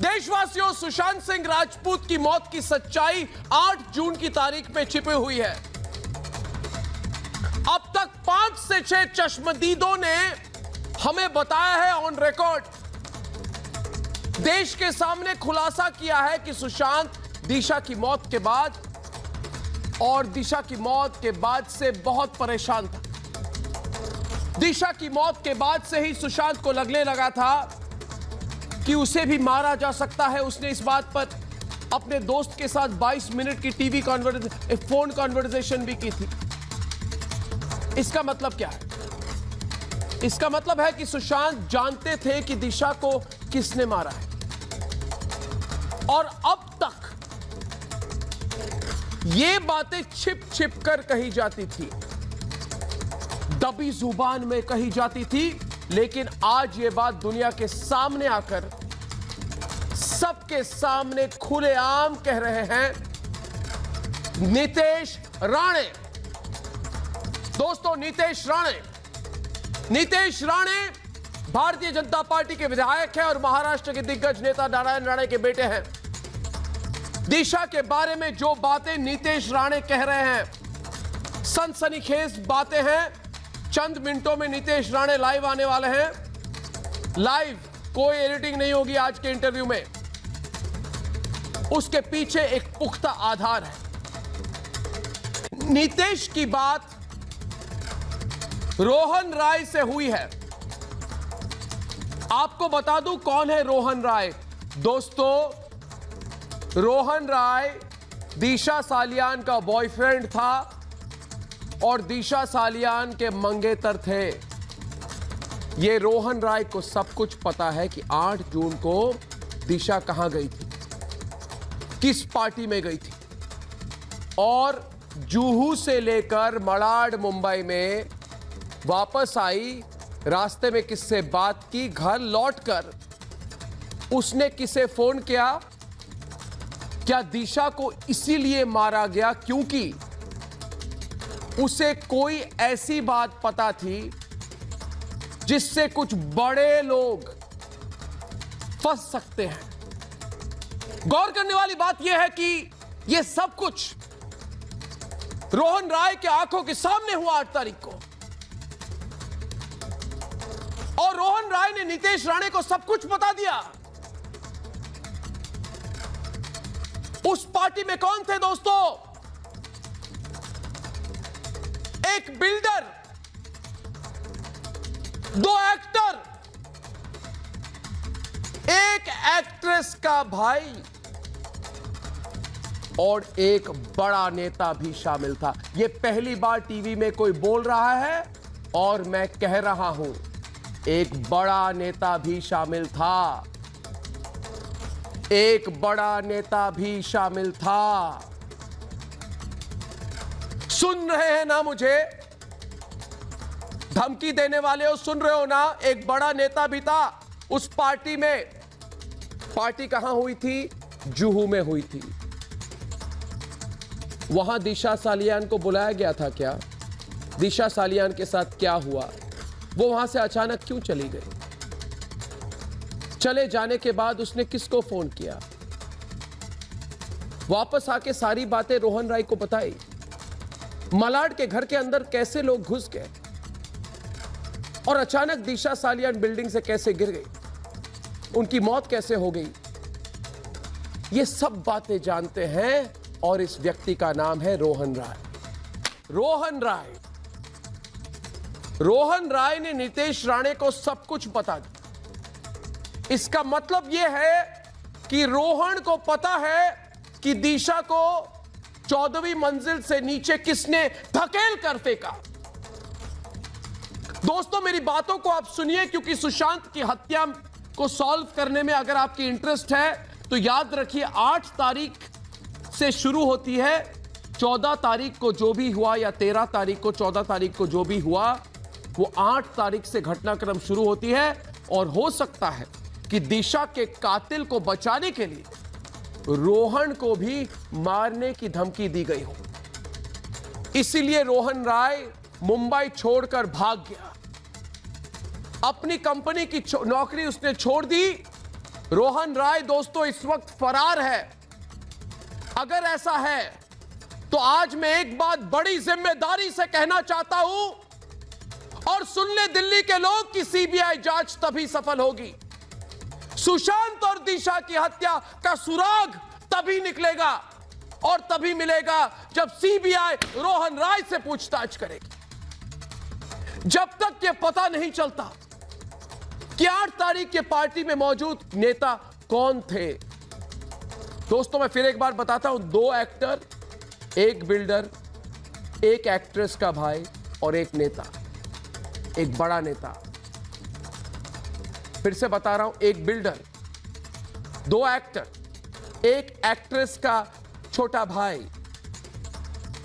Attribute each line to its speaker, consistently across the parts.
Speaker 1: देशवासियों, सुशांत सिंह राजपूत की मौत की सच्चाई 8 जून की तारीख में छिपी हुई है। अब तक 5 से 6 चश्मदीदों ने हमें बताया है ऑन रिकॉर्ड, देश के सामने खुलासा किया है कि सुशांत दिशा की मौत के बाद और दिशा की मौत के बाद से बहुत परेशान था। दिशा की मौत के बाद से ही सुशांत को लगने लगा था कि उसे भी मारा जा सकता है। उसने इस बात पर अपने दोस्त के साथ 22 मिनट की फोन कॉन्वर्सेशन भी की थी। इसका मतलब क्या है? इसका मतलब है कि सुशांत जानते थे कि दिशा को किसने मारा है, और अब तक ये बातें छिप छिप कर कही जाती थी, दबी जुबान में कही जाती थी, लेकिन आज ये बात दुनिया के सामने आकर सबके सामने खुलेआम कह रहे हैं नीतेश राणे। दोस्तों, नीतेश राणे भारतीय जनता पार्टी के विधायक हैं और महाराष्ट्र के दिग्गज नेता नारायण राणे के बेटे हैं। दिशा के बारे में जो बातें नीतेश राणे कह रहे हैं, सनसनीखेज बातें हैं। चंद मिनटों में नीतेश राणे लाइव आने वाले हैं। लाइव, कोई एडिटिंग नहीं होगी आज के इंटरव्यू में। उसके पीछे एक पुख्ता आधार है। नीतेश की बात रोहन राय से हुई है। आपको बता दूं कौन है रोहन राय। दोस्तों, रोहन राय दिशा सालियान का बॉयफ्रेंड था और दिशा सालियान के मंगेतर थे। यह रोहन राय को सब कुछ पता है कि 8 जून को दिशा कहां गई थी, किस पार्टी में गई थी, और जुहू से लेकर मलाड मुंबई में वापस आई, रास्ते में किससे बात की, घर लौटकर उसने किसे फोन किया। क्या दिशा को इसीलिए मारा गया क्योंकि उसे कोई ऐसी बात पता थी जिससे कुछ बड़े लोग फंस सकते हैं? गौर करने वाली बात यह है कि यह सब कुछ रोहन राय के आंखों के सामने हुआ 8 तारीख को, और रोहन राय ने नीतेश राणे को सब कुछ बता दिया। उस पार्टी में कौन थे दोस्तों? एक बिल्डर, 2 एक्टर, एक एक्ट्रेस का भाई और एक बड़ा नेता भी शामिल था। यह पहली बार टीवी में कोई बोल रहा है और मैं कह रहा हूं, एक बड़ा नेता भी शामिल था। एक बड़ा नेता भी शामिल था। सुन रहे हैं ना मुझे? धमकी देने वाले हो, सुन रहे हो ना? एक बड़ा नेता भी था उस पार्टी में। पार्टी कहां हुई थी? जुहू में हुई थी। वहां दिशा सालियान को बुलाया गया था क्या? दिशा सालियान के साथ क्या हुआ? वो वहां से अचानक क्यों चली गई? चले जाने के बाद उसने किसको फोन किया? वापस आके सारी बातें रोहन राय को बताई। मलाड के घर के अंदर कैसे लोग घुस गए और अचानक दिशा सालियान बिल्डिंग से कैसे गिर गई, उनकी मौत कैसे हो गई, ये सब बातें जानते हैं। और इस व्यक्ति का नाम है रोहन राय। रोहन राय ने नीतेश राणे को सब कुछ बता दिया। इसका मतलब यह है कि रोहन को पता है कि दिशा को 14वीं मंजिल से नीचे किसने धकेल कर फेंका। दोस्तों, मेरी बातों को आप सुनिए, क्योंकि सुशांत की हत्या को सॉल्व करने में अगर आपकी इंटरेस्ट है तो याद रखिए 8 तारीख से शुरू होती है। 14 तारीख को जो भी हुआ, या 13 तारीख को, 14 तारीख को जो भी हुआ, वो 8 तारीख से घटनाक्रम शुरू होती है। और हो सकता है कि दिशा के कातिल को बचाने के लिए रोहन को भी मारने की धमकी दी गई हो। इसीलिए रोहन राय मुंबई छोड़कर भाग गया। अपनी कंपनी की नौकरी उसने छोड़ दी रोहन राय दोस्तों इस वक्त फरार है। अगर ऐसा है तो आज मैं एक बात बड़ी जिम्मेदारी से कहना चाहता हूं और सुन ले दिल्ली के लोग कि सीबीआई जांच तभी सफल होगी, सुशांत और दिशा की हत्या का सुराग तभी निकलेगा और तभी मिलेगा जब सीबीआई रोहन राय से पूछताछ करेगी। जब तक यह पता नहीं चलता कि 8 तारीख के पार्टी में मौजूद नेता कौन थे। दोस्तों मैं फिर एक बार बताता हूं, 2 एक्टर, एक बिल्डर, एक एक्ट्रेस का भाई और एक नेता, एक बड़ा नेता। फिर से बता रहा हूं, एक बिल्डर, 2 एक्टर, एक एक्ट्रेस का छोटा भाई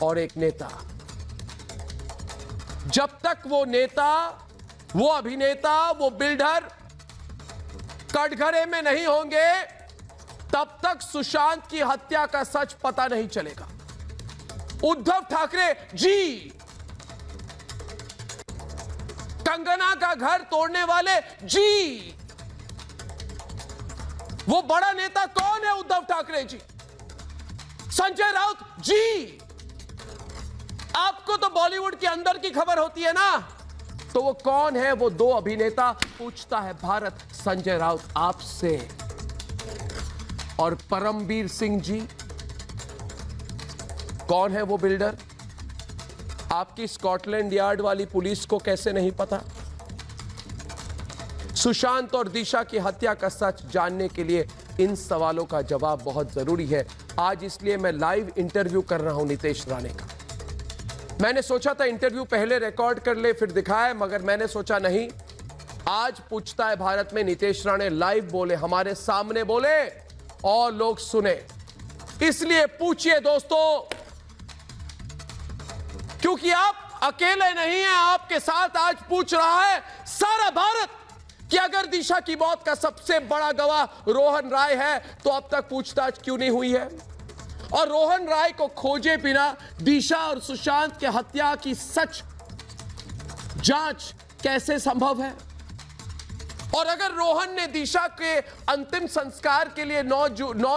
Speaker 1: और एक नेता। जब तक वो नेता, वो अभिनेता, वो बिल्डर कटघरे में नहीं होंगे तब तक सुशांत की हत्या का सच पता नहीं चलेगा। उद्धव ठाकरे जी, कंगना का घर तोड़ने वाले जी, वो बड़ा नेता कौन है? उद्धव ठाकरे जी, संजय राउत जी। आपको तो बॉलीवुड के अंदर की खबर होती है ना, तो वो कौन है? वो 2 अभिनेता। पूछता है भारत संजय राउत आपसे। और परमवीर सिंह जी, कौन है वो बिल्डर? आपकी स्कॉटलैंड यार्ड वाली पुलिस को कैसे नहीं पता? सुशांत और दिशा की हत्या का सच जानने के लिए इन सवालों का जवाब बहुत जरूरी है। आज इसलिए मैं लाइव इंटरव्यू कर रहा हूं नीतीश राणे का। मैंने सोचा था इंटरव्यू पहले रिकॉर्ड कर ले फिर दिखाए, मगर मैंने सोचा नहीं, आज पूछता है भारत में नीतीश राणे लाइव बोले, हमारे सामने बोले और लोग सुने। इसलिए पूछिए दोस्तों, क्योंकि आप अकेले नहीं हैं, आपके साथ आज पूछ रहा है सारा भारत कि अगर दिशा की मौत का सबसे बड़ा गवाह रोहन राय है तो अब तक पूछताछ क्यों नहीं हुई है? और रोहन राय को खोजे बिना दिशा और सुशांत के हत्या की सच जांच कैसे संभव है? और अगर रोहन ने दिशा के अंतिम संस्कार के लिए 9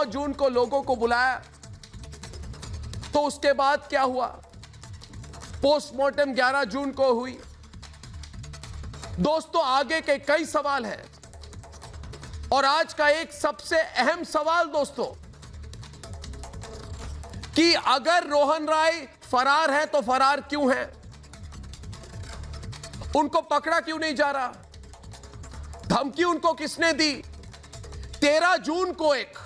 Speaker 1: जून को लोगों को बुलाया तो उसके बाद क्या हुआ? पोस्टमार्टम 11 जून को हुई। दोस्तों आगे के कई सवाल हैं और आज का एक सबसे अहम सवाल दोस्तों, कि अगर रोहन राय फरार है तो फरार क्यों है? उनको पकड़ा क्यों नहीं जा रहा? धमकी उनको किसने दी? 13 जून को एक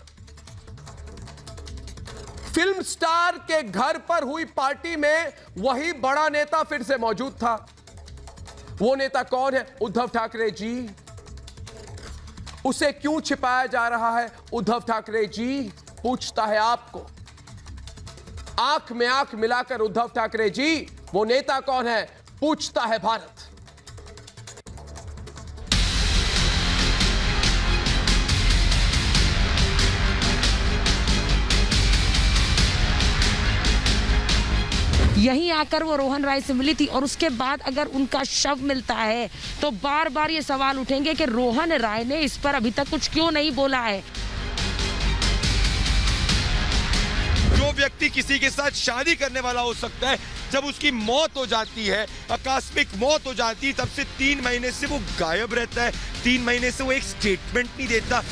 Speaker 1: फिल्म स्टार के घर पर हुई पार्टी में वही बड़ा नेता फिर से मौजूद था। वो नेता कौन है? उद्धव ठाकरे जी। उसे क्यों छिपाया जा रहा है? उद्धव ठाकरे जी पूछता है आपको। आंख में आंख मिलाकर उद्धव ठाकरे जी, वो नेता कौन है? पूछता है भारत।
Speaker 2: यहीं आकर वो रोहन राय से मिली थी और उसके बाद अगर उनका शव मिलता है तो बार बार ये सवाल उठेंगे कि रोहन राय ने इस पर अभी तक कुछ क्यों नहीं बोला है।
Speaker 3: जो व्यक्ति किसी के साथ शादी करने वाला हो सकता है, जब उसकी मौत हो जाती है, आकस्मिक मौत हो जाती है, तब से 3 महीने से वो गायब रहता है। 3 महीने से वो एक स्टेटमेंट नहीं देता।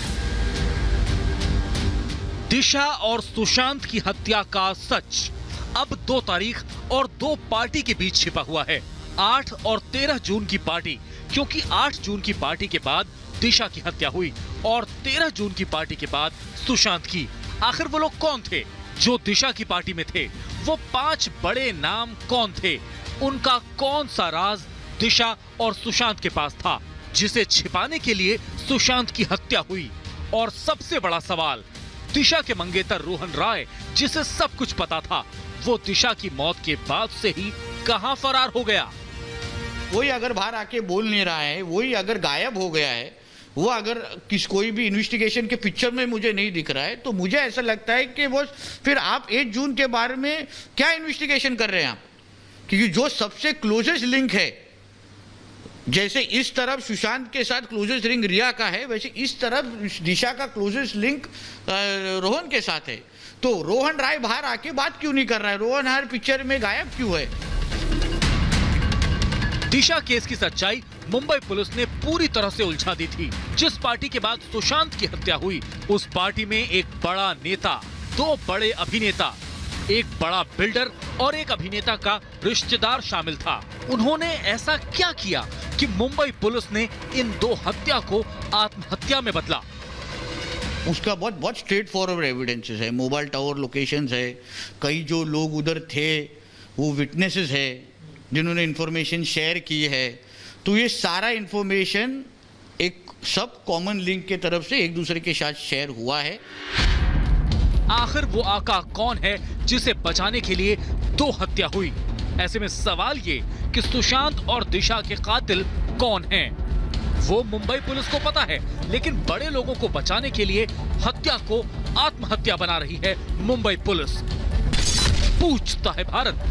Speaker 4: दिशा और सुशांत की हत्या का सच अब 2 तारीख और 2 पार्टी के बीच छिपा हुआ है। 8 और 13 जून की पार्टी, क्योंकि 8 जून की पार्टी के बाद दिशा की हत्या हुई और 13 जून की पार्टी के बाद सुशांत की। आखिर वो लोग कौन थे जो दिशा की पार्टी में थे? वो 5 बड़े नाम कौन थे? उनका कौन सा राज दिशा और सुशांत के पास था जिसे छिपाने के लिए सुशांत की हत्या हुई? और सबसे बड़ा सवाल, दिशा के मंगेतर रोहन राय, जिसे सब कुछ पता था, वो दिशा की मौत के बाद से ही कहां फरार हो गया?
Speaker 5: वही अगर बाहर आके बोल नहीं रहा है, वही अगर गायब हो गया है, वो अगर कोई भी इन्वेस्टिगेशन के पिक्चर में मुझे नहीं दिख रहा है, तो मुझे ऐसा लगता है कि वो फिर आप 8 जून के बारे में क्या इन्वेस्टिगेशन कर रहे हैं आप? क्योंकि जो सबसे क्लोजेस्ट लिंक है जैसे इस तरफ सुशांत के साथ क्लोजेस्ट लिंक रिया का है, वैसे इस तरफ दिशा का क्लोजेस्ट लिंक रोहन के साथ है। तो रोहन राय बाहर आके बात क्यों नहीं कर रहा है? रोहन हर पिक्चर में गायब क्यों है?
Speaker 4: दिशा केस की सच्चाई मुंबई पुलिस ने पूरी तरह से उलझा दी थी। जिस पार्टी के बाद सुशांत की हत्या हुई, उस पार्टी में एक बड़ा नेता, दो बड़े अभिनेता, एक बड़ा बिल्डर और एक अभिनेता का रिश्तेदार शामिल था। उन्होंने ऐसा क्या किया कि मुंबई पुलिस ने इन दो हत्या को आत्महत्या में बदला?
Speaker 5: उसका बहुत स्ट्रेट फॉरवर्ड एविडेंसेस है, मोबाइल टावर लोकेशंस है, कई जो लोग उधर थे वो विटनेसेस है जिन्होंने इंफॉर्मेशन शेयर की है। तो ये सारा इंफॉर्मेशन एक सब कॉमन लिंक के तरफ से एक दूसरे के साथ शेयर हुआ है।
Speaker 4: आखिर वो आका कौन है जिसे बचाने के लिए दो हत्या हुई? ऐसे में सवाल ये कि सुशांत और दिशा के कातिल कौन हैं? वो मुंबई पुलिस को पता है, लेकिन बड़े लोगों को बचाने के लिए हत्या को आत्महत्या बना रही है मुंबई पुलिस। पूछता है भारत।